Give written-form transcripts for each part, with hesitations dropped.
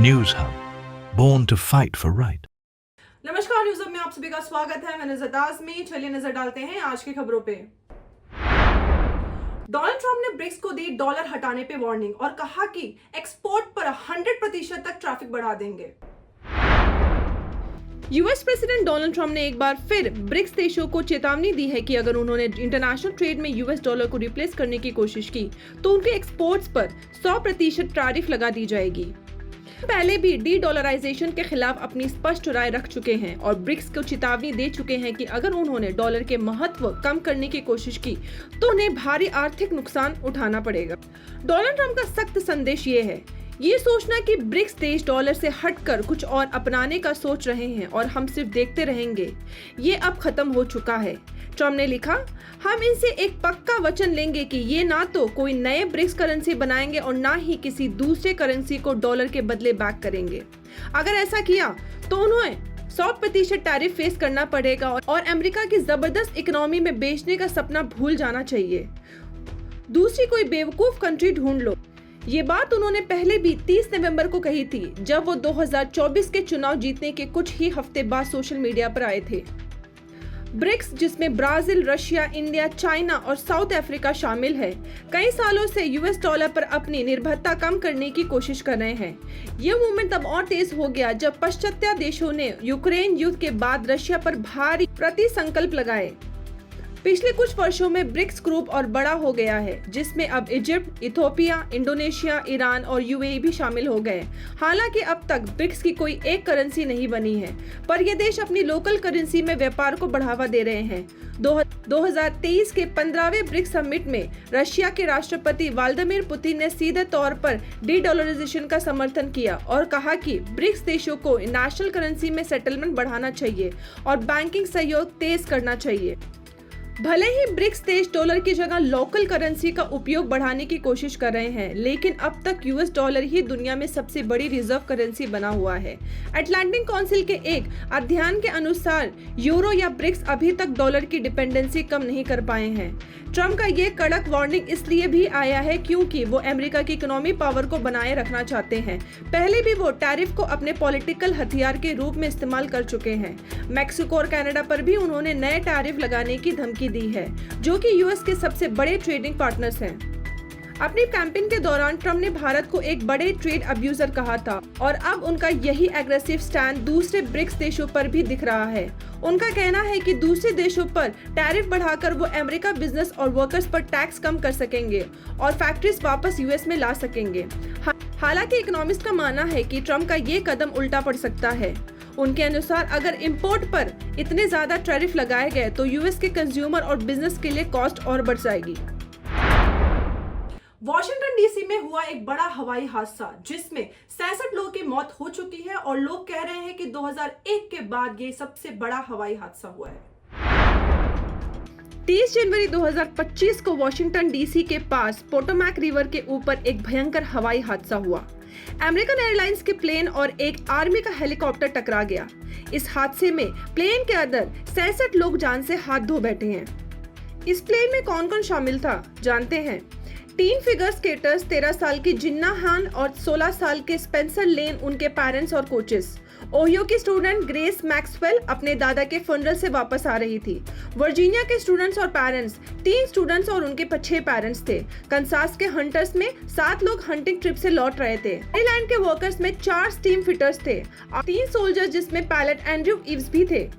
News Hub, born to fight for right. नमस्कार, news hub में आप सभी का स्वागत है। मैं नजर आजमी। चलिए नजर डालते हैं आज की खबरों पे। डोनाल्ड ट्रंप ने ब्रिक्स को दी डॉलर हटाने पे वार्निंग और कहा कि एक्सपोर्ट पर 100% तक ट्रैफिक बढ़ा देंगे। यूएस प्रेसिडेंट डोनाल्ड ट्रंप ने एक बार फिर ब्रिक्स देशों को चेतावनी दी है कि अगर उन्होंने इंटरनेशनल ट्रेड में यूएस डॉलर को रिप्लेस करने की कोशिश की तो उनके एक्सपोर्ट्स पर 100% टैरिफ लगा दी जाएगी। पहले भी डी डॉलराइजेशन के खिलाफ अपनी स्पष्ट राय रख चुके हैं और ब्रिक्स को चेतावनी दे चुके हैं कि अगर उन्होंने डॉलर के महत्व कम करने की कोशिश की तो उन्हें भारी आर्थिक नुकसान उठाना पड़ेगा। डोनाल्ड ट्रंप का सख्त संदेश ये है, ये सोचना कि ब्रिक्स देश डॉलर से हटकर कुछ और अपनाने का सोच रहे हैं और हम सिर्फ देखते रहेंगे, ये अब खत्म हो चुका है। ट्रंप ने लिखा, हम इनसे एक पक्का वचन लेंगे कि ये ना तो कोई नए ब्रिक्स करेंसी बनाएंगे और ना ही किसी दूसरे करेंसी को डॉलर के बदले बैक करेंगे। अगर ऐसा किया तो उन्हें 100% टैरिफ फेस करना पड़ेगा और अमेरिका की जबरदस्त इकोनॉमी में बेचने का सपना भूल जाना चाहिए। दूसरी कोई बेवकूफ कंट्री ढूंढ लो। ये बात उन्होंने पहले भी 30 नवंबर को कही थी जब वो 2024 के चुनाव जीतने के कुछ ही हफ्ते बाद सोशल मीडिया पर आए थे। ब्रिक्स, जिसमें ब्राजील, रशिया, इंडिया, चाइना और साउथ अफ्रीका शामिल है, कई सालों से यूएस डॉलर पर अपनी निर्भरता कम करने की कोशिश कर रहे हैं। ये मूवमेंट तब और तेज हो गया जब पाश्चात्य देशों ने यूक्रेन युद्ध के बाद रशिया पर भारी प्रतिसंकल्प लगाए। पिछले कुछ वर्षों में ब्रिक्स ग्रुप और बड़ा हो गया है, जिसमें अब इजिप्ट, इथियोपिया, इंडोनेशिया, ईरान और यूएई भी शामिल हो गए। हालांकि अब तक ब्रिक्स की कोई एक करेंसी नहीं बनी है, पर ये देश अपनी लोकल करेंसी में व्यापार को बढ़ावा दे रहे हैं। 2023 के 15वें ब्रिक्स समिट में रशिया के राष्ट्रपति व्लादिमीर पुतिन ने सीधे तौर पर डी डॉलराइजेशन का समर्थन किया और कहा कि ब्रिक्स देशों को नेशनल करेंसी में सेटलमेंट बढ़ाना चाहिए और बैंकिंग सहयोग तेज करना चाहिए। भले ही ब्रिक्स देश डॉलर की जगह लोकल करेंसी का उपयोग बढ़ाने की कोशिश कर रहे हैं, लेकिन अब तक यूएस डॉलर ही दुनिया में सबसे बड़ी रिजर्व करेंसी बना हुआ है। अटलांटिक काउंसिल के एक अध्ययन के अनुसार यूरो या ब्रिक्स अभी तक डॉलर की डिपेंडेंसी कम नहीं कर पाए हैं। ट्रंप का ये कड़क वार्निंग इसलिए भी आया है क्योंकि वो अमेरिका की इकोनॉमी पावर को बनाए रखना चाहते हैं। पहले भी वो टैरिफ को अपने पॉलिटिकल हथियार के रूप में इस्तेमाल कर चुके हैं। मैक्सिको और कनाडा पर भी उन्होंने नए टैरिफ लगाने की धमकी दी है, जो कि यूएस के सबसे बड़े ट्रेडिंग पार्टनर्स हैं। अपनी कैंपेन के दौरान ट्रंप ने भारत को एक बड़े ट्रेड अब्यूजर कहा था और अब उनका यही एग्रेसिव स्टैंड दूसरे ब्रिक्स देशों पर भी दिख रहा है। उनका कहना है कि दूसरे देशों पर टैरिफ बढ़ाकर वो अमेरिका बिजनेस और वर्कर्स पर टैक्स कम कर सकेंगे और फैक्ट्रीज वापस यूएस में ला सकेंगे। हालांकि इकोनॉमिस्ट का मानना है कि ट्रंप का ये कदम उल्टा पड़ सकता है। उनके अनुसार अगर इंपोर्ट पर इतने ज्यादा टैरिफ लगाए गए तो यूएस के कंज्यूमर और बिजनेस के लिए कॉस्ट और बढ़ जाएगी। वॉशिंगटन डीसी में हुआ एक बड़ा हवाई हादसा जिसमें 66 लोगों की मौत हो चुकी है और लोग कह रहे हैं कि 2001 के बाद ये सबसे बड़ा हवाई हादसा हुआ है। 30 जनवरी 2025 को वॉशिंगटन डीसी के पास पोटोमैक रिवर के ऊपर एक भयंकर हवाई हादसा हुआ। अमेरिकन एयरलाइंस के प्लेन और एक आर्मी का हेलीकॉप्टर टकरा गया। इस हादसे में प्लेन के अंदर 66 लोग जान से हाथ धो बैठे हैं। इस प्लेन में कौन कौन शामिल था जानते हैं। 3 फिगर स्केटर्स 13 साल की जिन्ना हान और 16 साल के स्पेंसर लेन, उनके पेरेंट्स और कोचेस। ओहियो की स्टूडेंट ग्रेस मैक्सवेल अपने दादा के फनरल से वापस आ रही थी। वर्जीनिया के स्टूडेंट्स और पेरेंट्स, 3 स्टूडेंट्स और उनके 6 पेरेंट्स थे। कंसास के हंटर्स में 7 लोग हंटिंग ट्रिप से लौट रहे थे। आयरलैंड के वर्कर्स में 4 स्टीम फिटर्स थे, 3 सोल्जर्स जिसमें पायलट एंड्रयू इव्स भी थे।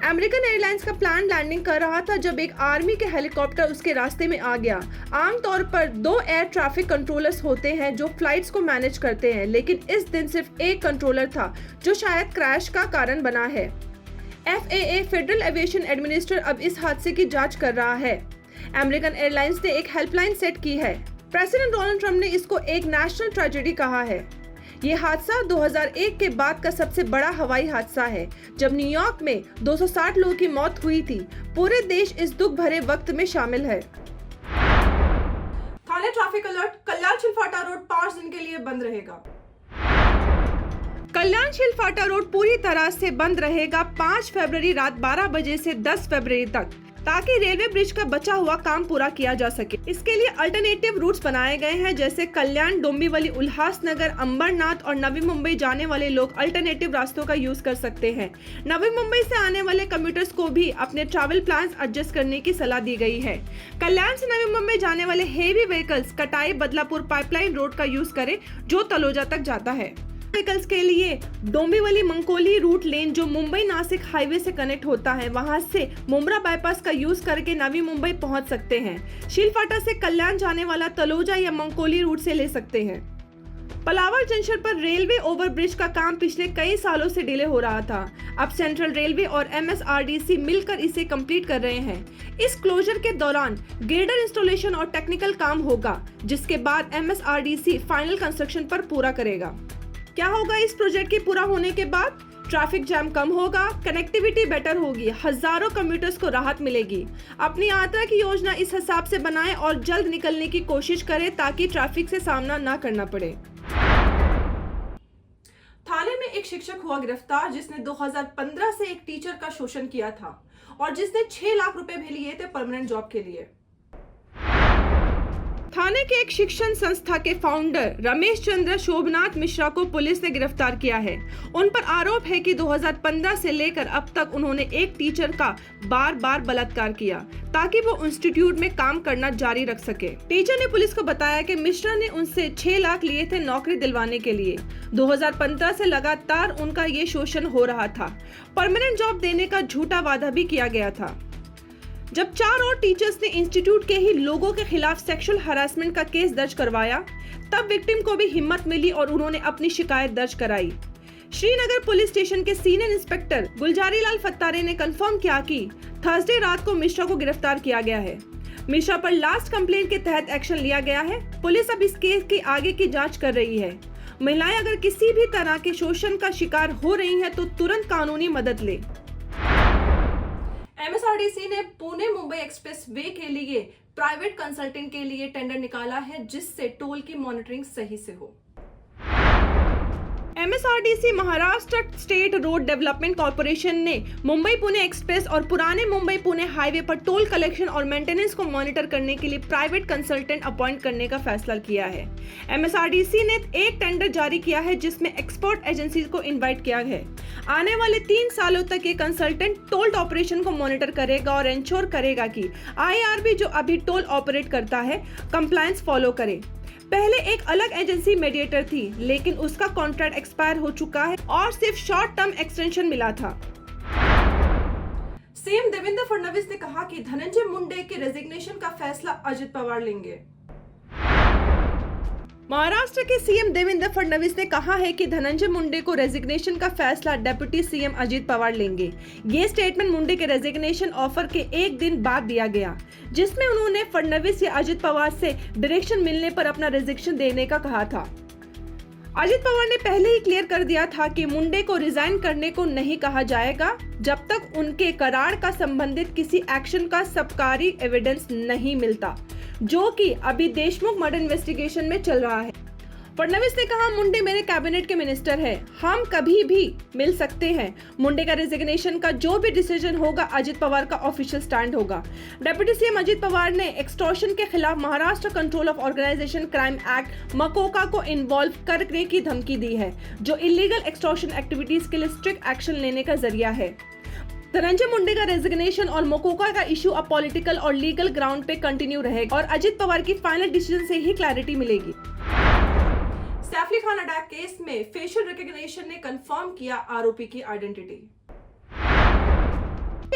अमेरिकन एयरलाइंस का प्लान लैंडिंग कर रहा था जब एक आर्मी के हेलीकॉप्टर उसके रास्ते में आ गया। आमतौर पर 2 एयर ट्रैफिक कंट्रोलर्स होते हैं जो फ्लाइट्स को मैनेज करते हैं, लेकिन इस दिन सिर्फ एक कंट्रोलर था जो शायद क्रैश का कारण बना है। FAA फेडरल एविएशन एडमिनिस्ट्रेटर अब इस हादसे की जांच कर रहा है। अमेरिकन एयरलाइंस ने एक हेल्पलाइन सेट की है। प्रेसिडेंट डोनाल्ड ट्रंप ने इसको एक नेशनल ट्रेजेडी कहा है। ये हादसा 2001 के बाद का सबसे बड़ा हवाई हादसा है जब न्यूयॉर्क में 260 लोगों की मौत हुई थी। पूरे देश इस दुख भरे वक्त में शामिल है। थाने ट्रैफिक अलर्ट, कल्याण छिलफाटा रोड 5 दिन के लिए बंद रहेगा। कल्याण छिलफाटा रोड पूरी तरह से बंद रहेगा 5 फरवरी रात 12 बजे से 10 फरवरी तक। ताकि रेलवे ब्रिज का बचा हुआ काम पूरा किया जा सके। इसके लिए अल्टरनेटिव रूट्स बनाए गए हैं, जैसे कल्याण, डोंबिवली, उल्हासनगर, अंबरनाथ और नवी मुंबई जाने वाले लोग अल्टरनेटिव रास्तों का यूज कर सकते हैं। नवी मुंबई से आने वाले कम्यूटर्स को भी अपने ट्रैवल प्लान्स एडजस्ट करने की सलाह दी गई है। कल्याण से नवी मुंबई जाने वाले हेवी व्हीकल्स कटाई बदलापुर पाइपलाइन रोड का यूज करें, जो तलोजा तक जाता है। व्हीकल्स के लिए डोंबिवली मंकोली रूट लेन, जो मुंबई नासिक हाईवे से कनेक्ट होता है, वहां से मुंब्रा बाईपास का यूज करके नवी मुंबई पहुंच सकते हैं। शीलफाटा से कल्याण जाने वाला तलोजा या मंकोली रूट से ले सकते हैं। पलावर जंक्शन पर रेलवे ओवरब्रिज का काम पिछले कई सालों से डिले हो रहा था। अब सेंट्रल रेलवे और MSRDC मिलकर इसे कंप्लीट कर रहे हैं। इस क्लोजर के दौरान गिर्डर इंस्टॉलेशन और टेक्निकल काम होगा, जिसके बाद MSRDC फाइनल कंस्ट्रक्शन पर पूरा करेगा। क्या होगा इस प्रोजेक्ट के पूरा होने के बाद? ट्रैफिक जैम कम होगा, कनेक्टिविटी बेटर होगी, हजारों कम्यूटर्स को राहत मिलेगी। अपनी यात्रा की योजना इस हिसाब से बनाएं और जल्द निकलने की कोशिश करें ताकि ट्रैफिक से सामना न करना पड़े। थाने में एक शिक्षक हुआ गिरफ्तार जिसने 2015 से एक टीचर का शोषण किया था और जिसने 6 लाख रुपए भी लिए थे परमानेंट जॉब के लिए। थाने के एक शिक्षण संस्था के फाउंडर रमेश चंद्र शोभनाथ मिश्रा को पुलिस ने गिरफ्तार किया है। उन पर आरोप है कि 2015 से लेकर अब तक उन्होंने एक टीचर का बार बार बलात्कार किया ताकि वो इंस्टीट्यूट में काम करना जारी रख सके। टीचर ने पुलिस को बताया कि मिश्रा ने उनसे 6 लाख लिए थे नौकरी दिलवाने के लिए। 2015 से लगातार उनका ये शोषण हो रहा था। परमानेंट जॉब देने का झूठा वादा भी किया गया था। जब 4 और टीचर्स ने इंस्टीट्यूट के ही लोगों के खिलाफ सेक्सुअल हरासमेंट का केस दर्ज करवाया, तब विक्टिम को भी हिम्मत मिली और उन्होंने अपनी शिकायत दर्ज कराई। श्रीनगर पुलिस स्टेशन के सीनियर इंस्पेक्टर गुलजारी लाल फत्तारे ने कंफर्म किया कि थर्सडे रात को मिश्रा को गिरफ्तार किया गया है। मिश्रा पर लास्ट कंप्लेंट के तहत एक्शन लिया गया है। पुलिस अब इस केस की आगे की जाँच कर रही है। महिलाएं अगर किसी भी तरह के शोषण का शिकार हो रही हैं तो तुरंत कानूनी मदद ले। MSRDC ने पुणे मुंबई एक्सप्रेस वे के लिए प्राइवेट कंसल्टेंट के लिए टेंडर निकाला है, जिससे टोल की मॉनिटरिंग सही से हो। MSRDC Maharashtra state road development corporation ने मुंबई पुणे एक्सप्रेस और पुराने मुंबई पुणे हाईवे पर टोल कलेक्शन और मेंटेनेंस को मॉनिटर करने के लिए प्राइवेट कंसल्टेंट अपॉइंट करने का फैसला किया है। MSRDC ने एक टेंडर जारी किया है जिसमें एक्सपर्ट एजेंसी को इनवाइट किया है। आने वाले 3 सालों तक ये कंसल्टेंट टोल ऑपरेशन को मॉनिटर करेगा और इंश्योर करेगा कि IRB जो अभी टोल ऑपरेट करता है कंप्लायंस फॉलो करे। पहले एक अलग एजेंसी मीडिएटर थी, लेकिन उसका कॉन्ट्रैक्ट एक्सपायर हो चुका है और सिर्फ शॉर्ट टर्म एक्सटेंशन मिला था। सीएम देवेंद्र फडणवीस ने कहा कि धनंजय मुंडे के रेजिग्नेशन का फैसला अजित पवार लेंगे। महाराष्ट्र के सीएम देवेंद्र फडणवीस ने कहा है कि धनंजय मुंडे को रेजिग्नेशन का फैसला डिप्टी सीएम अजित पवार लेंगे। ये स्टेटमेंट मुंडे के रेजिग्नेशन ऑफर के एक दिन बाद दिया गया, जिसमें उन्होंने फडणवीस या अजित पवार से डायरेक्शन मिलने पर अपना रेजिग्नेशन देने का कहा था। अजित पवार ने पहले ही क्लियर कर दिया था कि मुंडे को रिजाइन करने को नहीं कहा जाएगा जब तक उनके करार का संबंधित किसी एक्शन का सबकारी एविडेंस नहीं मिलता, जो कि अभी देशमुख मर्डर इन्वेस्टिगेशन में चल रहा है। फडणवीस ने कहा, मुंडे मेरे कैबिनेट के मिनिस्टर हैं, हम कभी भी मिल सकते हैं। मुंडे का रेजिग्नेशन का जो भी डिसीजन होगा अजित पवार का ऑफिशियल स्टैंड होगा। डिप्टी सीएम अजित पवार ने एक्सटॉर्शन के खिलाफ Maharashtra control of organisation crime act MCOCA को इन्वॉल्व करने की धमकी दी है, जो इलीगल एक्सटॉर्शन एक्टिविटीज के लिए स्ट्रिक्ट एक्शन लेने का जरिया है। धनंजय मुंडे का रेजिग्नेशन और मकोका का इशू अब पॉलिटिकल और लीगल ग्राउंड पे कंटिन्यू रहेगा और अजित पवार की फाइनल डिसीजन से ही क्लैरिटी मिलेगी। सैफ अली खान अटैक केस में फेशियल रिकॉग्निशन ने कंफर्म किया आरोपी की आइडेंटिटी।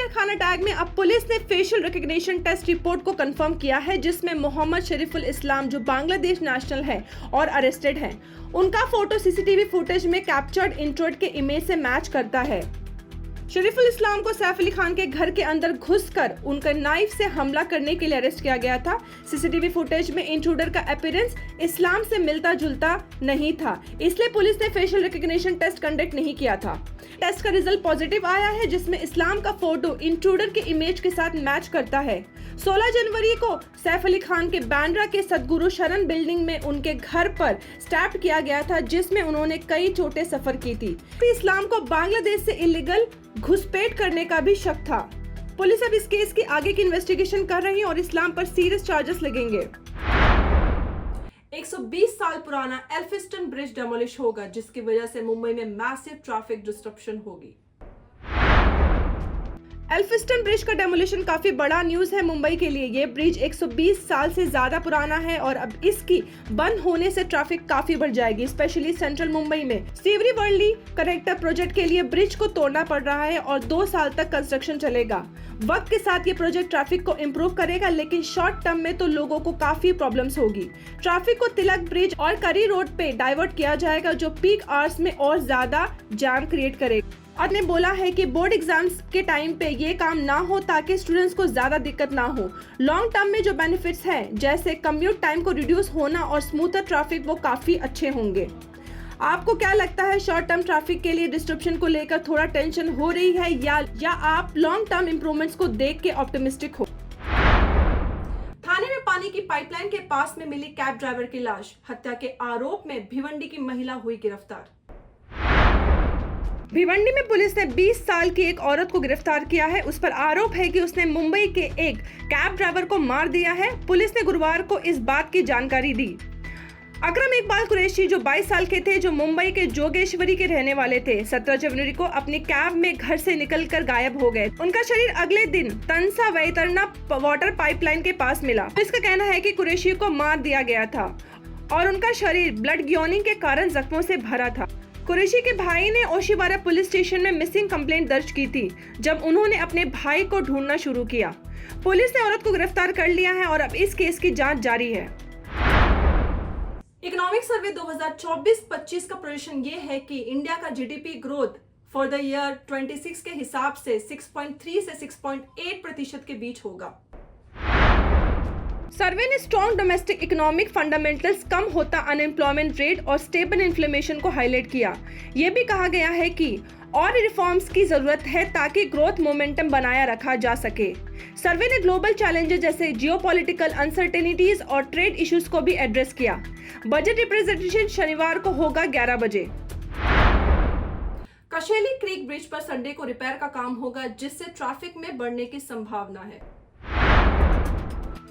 खान अटैक में अब पुलिस ने फेशियल रिकॉग्निशन टेस्ट रिपोर्ट को कंफर्म किया है, जिसमें मोहम्मद शरीफुल इस्लाम, जो बांग्लादेश नेशनल है और अरेस्टेड है, उनका फोटो सीसीटीवी फुटेज में कैप्चर्ड इंट्रोड के इमेज से मैच करता है। शरीफुल इस्लाम को सैफ अली खान के घर के अंदर घुसकर उनका नाइफ से हमला करने के लिए अरेस्ट किया गया था। सीसीटीवी फुटेज में इंट्रूडर का अपीयरेंस इस्लाम से मिलता जुलता नहीं था, इसलिए पुलिस ने फेशियल रिकॉग्निशन टेस्ट कंडक्ट नहीं किया था। टेस्ट का रिजल्ट पॉजिटिव आया है, जिसमें इस्लाम का फोटो इंट्रूडर के इमेज के साथ मैच करता है। 16 जनवरी को सैफ अली खान के बांद्रा के सदगुरु शरण बिल्डिंग में उनके घर पर स्टैप किया गया था, जिसमें उन्होंने कई चोटें सफर की थी। इस्लाम को बांग्लादेश से इलीगल घुसपैठ करने का भी शक था। पुलिस अब इस केस की आगे की इन्वेस्टिगेशन कर रही है और इस्लाम पर सीरियस चार्जेस लगेंगे। 120 साल पुराना एल्फिस्टन ब्रिज डेमोलिश होगा, जिसकी वजह से मुंबई में मैसिव ट्रैफिक डिस्ट्रप्शन होगी। एल्फिस्टन ब्रिज का डेमोलिशन काफी बड़ा न्यूज है मुंबई के लिए। ये ब्रिज 120 साल से ज्यादा पुराना है और अब इसकी बंद होने से ट्रैफिक काफी बढ़ जाएगी, स्पेशली सेंट्रल मुंबई में। सीवरी वर्ली कनेक्टर प्रोजेक्ट के लिए ब्रिज को तोड़ना पड़ रहा है और 2 साल तक कंस्ट्रक्शन चलेगा। वक्त के साथ ये प्रोजेक्ट ट्रैफिक को इम्प्रूव करेगा, लेकिन शॉर्ट टर्म में तो लोगों को काफी प्रॉब्लम्स होगी। ट्रैफिक को तिलक ब्रिज और करी रोड पे डाइवर्ट किया जाएगा, जो पीक आवर्स में और ज्यादा जाम क्रिएट करेगा। और ने बोला है कि बोर्ड एग्जाम्स के टाइम पे ये काम ना हो ताकि स्टूडेंट्स को ज्यादा दिक्कत ना हो। लॉन्ग टर्म में जो बेनिफिट्स हैं, जैसे कम्यूट टाइम को रिड्यूस होना और स्मूथर ट्रैफिक, वो काफी अच्छे होंगे। आपको क्या लगता है, शॉर्ट टर्म ट्रैफिक के लिए डिस्ट्रप्शन को लेकर थोड़ा टेंशन हो रही है या आप लॉन्ग टर्म इंप्रूवमेंट्स को देख के ऑप्टिमिस्टिक हो? थाने में पानी की पाइपलाइन के पास में मिली कैब ड्राइवर की लाश। हत्या के आरोप में भिवंडी की महिला हुई गिरफ्तार। भिवंडी में पुलिस ने 20 साल की एक औरत को गिरफ्तार किया है। उस पर आरोप है कि उसने मुंबई के एक कैब ड्राइवर को मार दिया है। पुलिस ने गुरुवार को इस बात की जानकारी दी। अकरम इकबाल कुरैशी, जो 22 साल के थे, जो मुंबई के जोगेश्वरी के रहने वाले थे, 17 जनवरी को अपनी कैब में घर से निकलकर गायब हो गए। उनका शरीर अगले दिन तंसा वैतरना वाटर पाइपलाइन के पास मिला। पुलिस का कहना है कि कुरैशी को मार दिया गया था और उनका शरीर ब्लड ग्योनिंग के कारण जख्मों से भरा था। कुरैशी के भाई ने ओशिवारा पुलिस स्टेशन में मिसिंग कंप्लेंट दर्ज की थी, जब उन्होंने अपने भाई को ढूंढना शुरू किया। पुलिस ने औरत को गिरफ्तार कर लिया है और अब इस केस की जांच जारी है। इकोनॉमिक सर्वे 2024-25 का प्रोजेक्शन ये है कि इंडिया का GDP growth for the year 26 के हिसाब से 6.3 से 6.8% के बीच होगा। सर्वे ने स्ट्रॉन्ग डोमेस्टिक इकोनॉमिक फंडामेंटल्स, कम होता अनएम्प्लॉयमेंट रेट और स्टेबल इन्फ्लेमेशन को हाईलाइट किया। यह भी कहा गया है कि और रिफॉर्म्स की जरूरत है ताकि ग्रोथ मोमेंटम बनाया रखा जा सके। सर्वे ने ग्लोबल चैलेंजेस जैसे जियोपॉलिटिकल अनसर्टेनिटीज और ट्रेड इश्यूज को भी एड्रेस किया। बजट रिप्रेजेंटेशन शनिवार को होगा 11 बजे। कशेली क्रीक ब्रिज पर संडे को रिपेयर का काम होगा, जिससे ट्रैफिक में बढ़ने की संभावना है।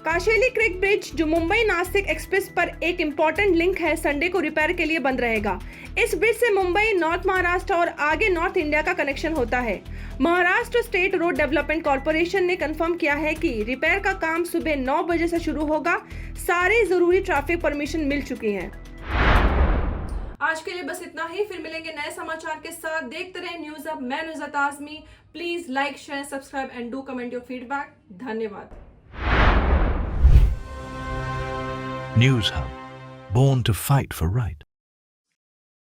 काशेली क्रीक ब्रिज, जो मुंबई नासिक एक्सप्रेस पर एक इम्पोर्टेंट लिंक है, संडे को रिपेयर के लिए बंद रहेगा। इस ब्रिज से मुंबई, नॉर्थ महाराष्ट्र और आगे नॉर्थ इंडिया का कनेक्शन होता है। Maharashtra state road development corporation ने कंफर्म किया है कि रिपेयर का काम सुबह 9 बजे से शुरू होगा। सारी जरूरी ट्रैफिक परमिशन मिल चुकी हैं। आज के लिए बस इतना ही, फिर मिलेंगे नए समाचार के साथ। देखते रहे न्यूज अब। मैं Nuzhat Azmi. Please like, share, subscribe and do comment your feedback. धन्यवाद। News Hub, born to fight for right.